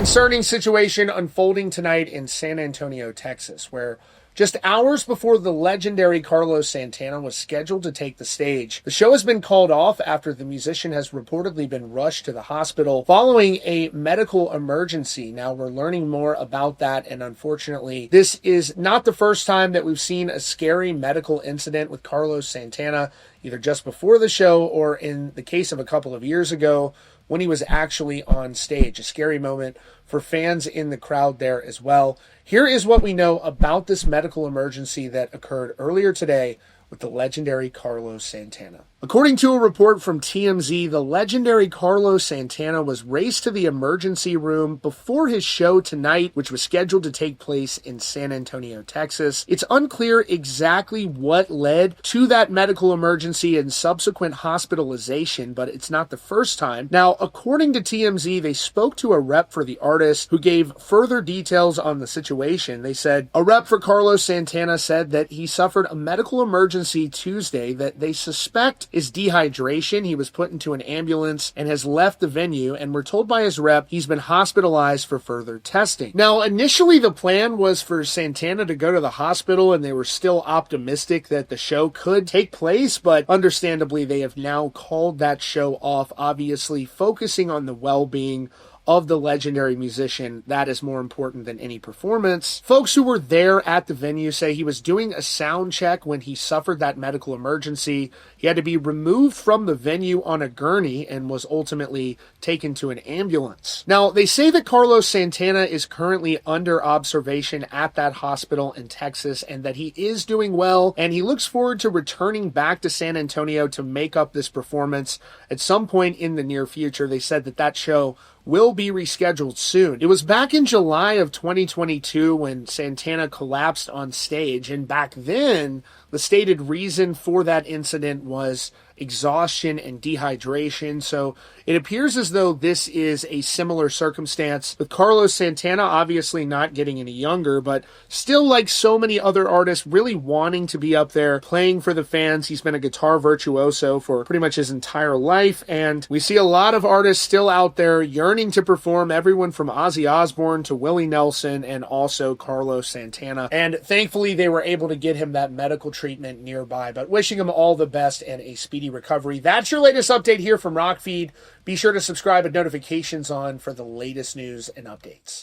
concerning situation unfolding tonight in San Antonio, Texas, where just hours before the legendary Carlos Santana was scheduled to take the stage, the show has been called off after the musician has reportedly been rushed to the hospital following a medical emergency. Now, we're learning more about that, and unfortunately, this is not the first time that we've seen a scary medical incident with Carlos Santana, either just before the show or in the case of a couple of years ago when he was actually on stage. A scary moment for fans in the crowd there as well. Here is what we know about this medical emergency that occurred earlier today with the legendary Carlos Santana. According to a report from TMZ, the legendary Carlos Santana was raced to the emergency room before his show tonight, which was scheduled to take place in San Antonio, Texas. It's unclear exactly what led to that medical emergency and subsequent hospitalization, but it's not the first time. Now, according to TMZ, they spoke to a rep for the artist who gave further details on the situation. They said, a rep for Carlos Santana said that he suffered a medical emergency Tuesday that they suspect is dehydration. He was put into an ambulance and has left the venue, and we're told by his rep he's been hospitalized for further testing. Now, initially the plan was for Santana to go to the hospital, and they were still optimistic that the show could take place, but understandably they have now called that show off, obviously focusing on the well-being of the legendary musician. That is more important than any performance. Folks who were there at the venue say he was doing a sound check when he suffered that medical emergency. He had to be removed from the venue on a gurney and was ultimately taken to an ambulance. Now, they say that Carlos Santana is currently under observation at that hospital in Texas and that he is doing well, and he looks forward to returning back to San Antonio to make up this performance at some point in the near future. They said that that show will be rescheduled soon. It was back in July of 2022 when Santana collapsed on stage, and back then, the stated reason for that incident was exhaustion and dehydration. So it appears as though this is a similar circumstance with Carlos Santana, obviously not getting any younger, but still, like so many other artists, really wanting to be up there playing for the fans. He's been a guitar virtuoso for pretty much his entire life, and we see a lot of artists still out there yearning to perform, everyone from Ozzy Osbourne to Willie Nelson and also Carlos Santana. And thankfully they were able to get him that medical treatment nearby, but wishing him all the best and a speedy recovery. That's your latest update here from Rockfeed. Be sure to subscribe with notifications on for the latest news and updates.